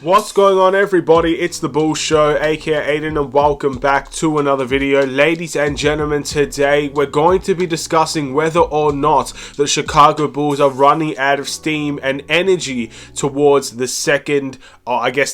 What's going on, everybody? It's the Bulls Show, aka Aiden, and welcome back to another video. Ladies and gentlemen, today we're going to be discussing whether or not the Chicago Bulls are running out of steam and energy towards the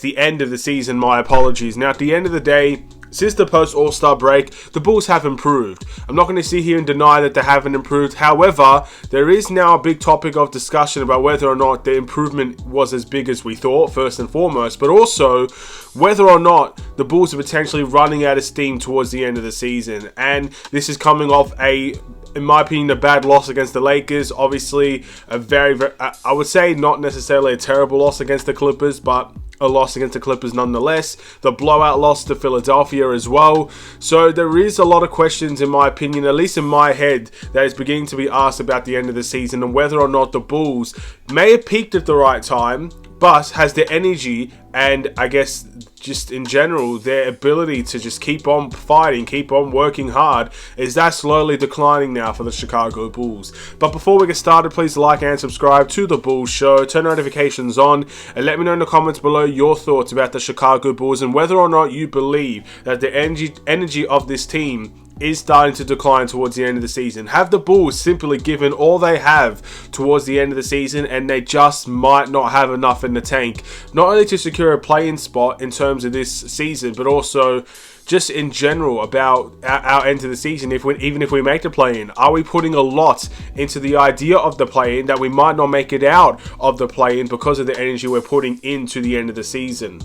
the end of the season. My apologies. Now, at the end of the day, since the post-All-Star break, the Bulls have improved. I'm not going to sit here and deny that they haven't improved. However, there is now a big topic of discussion about whether or not the improvement was as big as we thought, first and foremost, but also whether or not the Bulls are potentially running out of steam towards the end of the season. And this is coming off in my opinion, a bad loss against the Lakers. Obviously, a very, I would say not necessarily a terrible loss against the Clippers, but a loss against the Clippers nonetheless. The blowout loss to Philadelphia as well. So there is a lot of questions, in my opinion, at least in my head, that is beginning to be asked about the end of the season and whether or not the Bulls may have peaked at the right time, but has the energy and I guess just in general their ability to just keep on fighting, keep on working hard, is that slowly declining now for the Chicago Bulls. But before we get started, please like and subscribe to the Bulls Show, turn notifications on, and let me know in the comments below your thoughts about the Chicago Bulls and whether or not you believe that the energy of this team is starting to decline towards the end of the season. Have the Bulls simply given all they have towards the end of the season and they just might not have enough in the tank, not only to secure a play-in spot in terms of this season, but also just in general about our end of the season. Even if we make the play-in, are we putting a lot into the idea of the play-in that we might not make it out of the play-in because of the energy we're putting into the end of the season?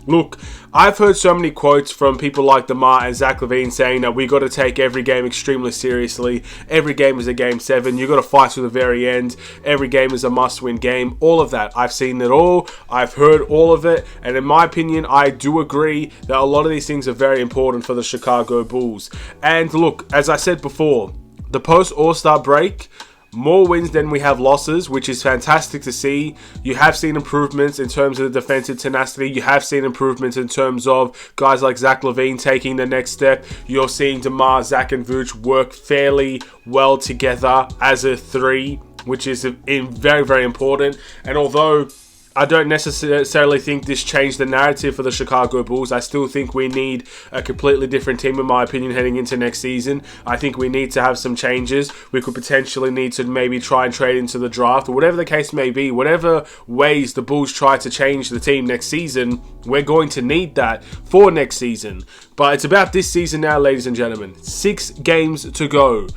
Look, I've heard so many quotes from people like DeMar and Zach LaVine saying that we got to take every game extremely seriously. Every game is a game 7. You got to fight to the very end. Every game is a must-win game. All of that. I've seen it all. I've heard all of it. And in my opinion, I do agree that a lot of these things are very important for the Chicago Bulls. And look, as I said before, the post-All-Star break, more wins than we have losses, which is fantastic to see. You have seen improvements in terms of the defensive tenacity. You have seen improvements in terms of guys like Zach LaVine taking the next step. You're seeing DeMar, Zach, and Vooch work fairly well together as a 3, which is very, very important. And although I don't necessarily think this changed the narrative for the Chicago Bulls, I still think we need a completely different team, in my opinion, heading into next season. I think we need to have some changes. We could potentially need to maybe try and trade into the draft, or whatever the case may be. Whatever ways the Bulls try to change the team next season, we're going to need that for next season. But it's about this season now, ladies and gentlemen. 6 games to go.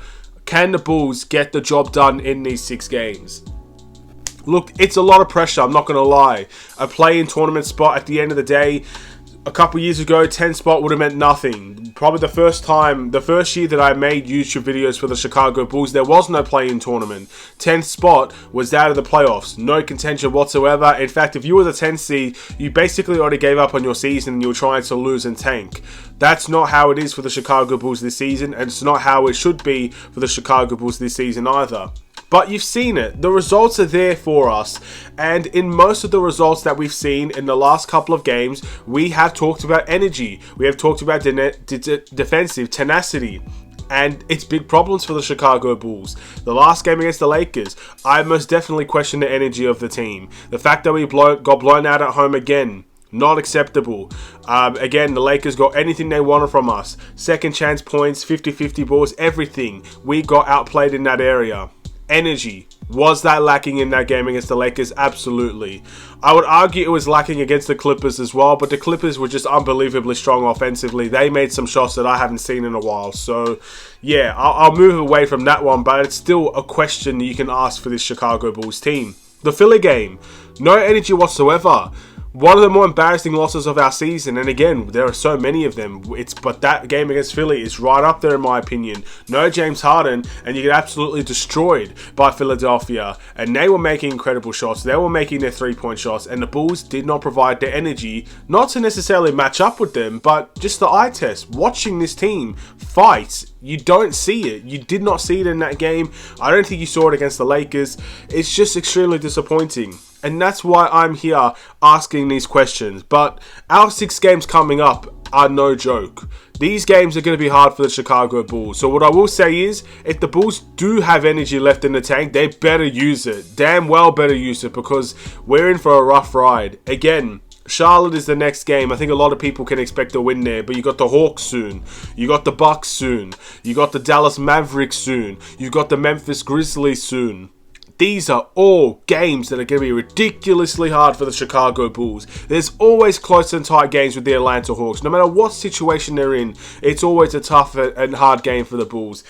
Can the Bulls get the job done in these 6 games? Look, it's a lot of pressure, I'm not going to lie. A play-in tournament spot at the end of the day, a couple years ago, 10 spot would have meant nothing. Probably the first year that I made YouTube videos for the Chicago Bulls, there was no play-in tournament. 10th spot was out of the playoffs. No contention whatsoever. In fact, if you were the 10th seed, you basically already gave up on your season and you were trying to lose and tank. That's not how it is for the Chicago Bulls this season, and it's not how it should be for the Chicago Bulls this season either. But you've seen it. The results are there for us. And in most of the results that we've seen in the last couple of games, we have talked about energy. We have talked about defensive tenacity. And it's big problems for the Chicago Bulls. The last game against the Lakers, I most definitely question the energy of the team. The fact that we got blown out at home again, not acceptable. Again, the Lakers got anything they wanted from us. Second chance points, 50-50 balls, everything. We got outplayed in that area. Energy. Was that lacking in that game against the Lakers? Absolutely. I would argue it was lacking against the Clippers as well, but the Clippers were just unbelievably strong offensively. They made some shots that I haven't seen in a while. So, yeah, I'll move away from that one, but it's still a question you can ask for this Chicago Bulls team. The Philly game. No energy whatsoever. One of the more embarrassing losses of our season, and again, there are so many of them. But that game against Philly is right up there in my opinion. No James Harden, and you get absolutely destroyed by Philadelphia. And they were making incredible shots. They were making their 3-point shots, and the Bulls did not provide the energy, not to necessarily match up with them, but just the eye test. Watching this team fight, you don't see it. You did not see it in that game. I don't think you saw it against the Lakers. It's just extremely disappointing. And that's why I'm here asking these questions. But our 6 games coming up are no joke. These games are going to be hard for the Chicago Bulls. So what I will say is, if the Bulls do have energy left in the tank, they better use it. Damn well better use it, because we're in for a rough ride. Again, Charlotte is the next game. I think a lot of people can expect a win there, but you got the Hawks soon. You got the Bucks soon. You got the Dallas Mavericks soon. You got the Memphis Grizzlies soon. These are all games that are going to be ridiculously hard for the Chicago Bulls. There's always close and tight games with the Atlanta Hawks. No matter what situation they're in, it's always a tough and hard game for the Bulls.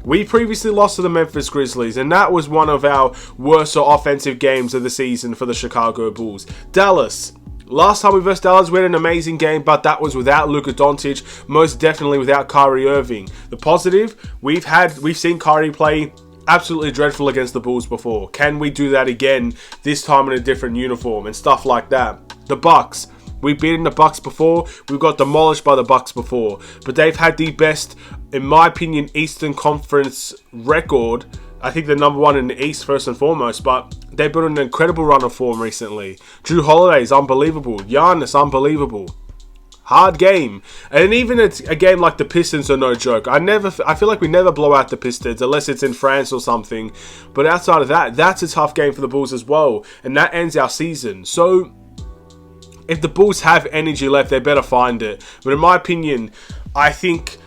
We previously lost to the Memphis Grizzlies, and that was one of our worst offensive games of the season for the Chicago Bulls. Dallas. Last time we versed Dallas, we had an amazing game, but that was without Luka Doncic, most definitely without Kyrie Irving. The positive, we've seen Kyrie play absolutely dreadful against the Bulls before. Can we do that again, this time in a different uniform and stuff like that? The Bucks. We've beaten the Bucks before. We've got demolished by the Bucks before. But they've had the best, in my opinion, Eastern Conference record. I think they're number one in the East first and foremost, but they've been on an incredible run of form recently. Jrue Holiday is unbelievable. Giannis, unbelievable. Hard game. And even a game like the Pistons are no joke. I feel like we never blow out the Pistons unless it's in France or something. But outside of that, that's a tough game for the Bulls as well. And that ends our season. So if the Bulls have energy left, they better find it. But in my opinion, I think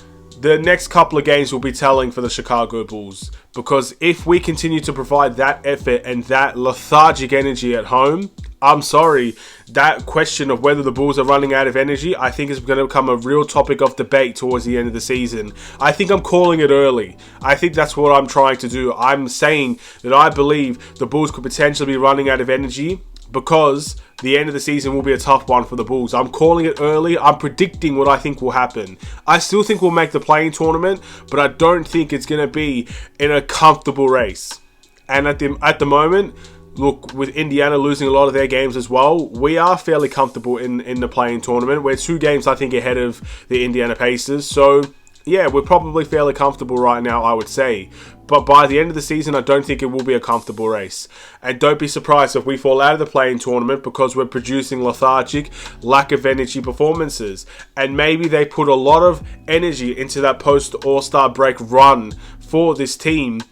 the next couple of games will be telling for the Chicago Bulls. Because if we continue to provide that effort and that lethargic energy at home, I'm sorry, that question of whether the Bulls are running out of energy, I think is going to become a real topic of debate towards the end of the season. I think I'm calling it early. I think that's what I'm trying to do. I'm saying that I believe the Bulls could potentially be running out of energy because the end of the season will be a tough one for the Bulls. I'm calling it early. I'm predicting what I think will happen. I still think we'll make the play-in tournament, but I don't think it's going to be in a comfortable race. And at the moment, look, with Indiana losing a lot of their games as well, we are fairly comfortable in the play-in tournament. We're 2 games, I think, ahead of the Indiana Pacers. So, yeah, we're probably fairly comfortable right now, I would say. But by the end of the season, I don't think it will be a comfortable race. And don't be surprised if we fall out of the play-in tournament because we're producing lethargic, lack of energy performances. And maybe they put a lot of energy into that post-All-Star break run for this team,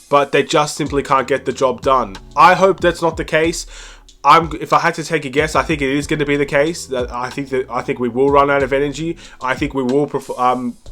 but they just simply can't get the job done. I hope that's not the case. If I had to take a guess, I think it is going to be the case. I think we will run out of energy. I think we will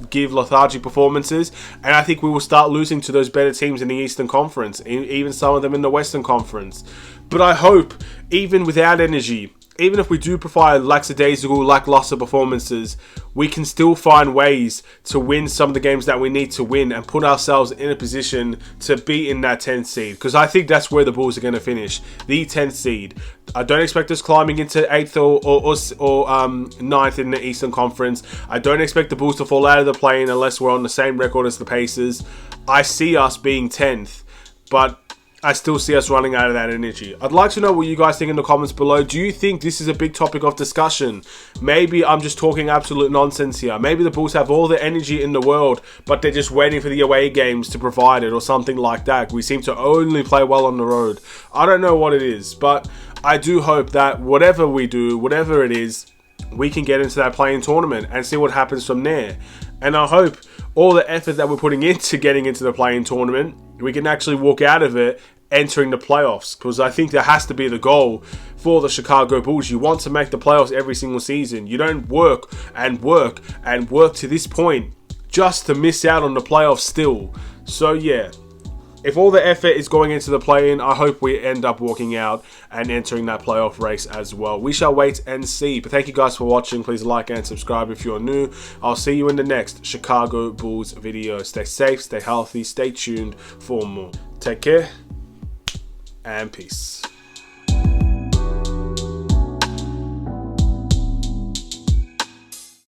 give lethargic performances, and I think we will start losing to those better teams in the Eastern Conference, even some of them in the Western Conference. But I hope, even without energy, even if we do provide lackadaisical, lackluster performances, we can still find ways to win some of the games that we need to win and put ourselves in a position to be in that 10th seed. Because I think that's where the Bulls are going to finish, the 10th seed. I don't expect us climbing into 8th or 9th in the Eastern Conference. I don't expect the Bulls to fall out of the play-in unless we're on the same record as the Pacers. I see us being 10th, but I still see us running out of that energy. I'd like to know what you guys think in the comments below. Do you think this is a big topic of discussion? Maybe I'm just talking absolute nonsense here. Maybe the Bulls have all the energy in the world, but they're just waiting for the away games to provide it or something like that. We seem to only play well on the road. I don't know what it is, but I do hope that whatever we do, whatever it is, we can get into that play-in tournament and see what happens from there. And I hope all the effort that we're putting into getting into the play-in tournament, we can actually walk out of it entering the playoffs, because I think that has to be the goal for the Chicago Bulls. You want to make the playoffs every single season. You don't work and work and work to this point just to miss out on the playoffs still. So yeah, if all the effort is going into the play-in, I hope we end up walking out and entering that playoff race as well. We shall wait and see. But thank you guys for watching. Please like and subscribe if you're new. I'll see you in the next Chicago Bulls video. Stay safe, stay healthy, stay tuned for more. Take care and peace.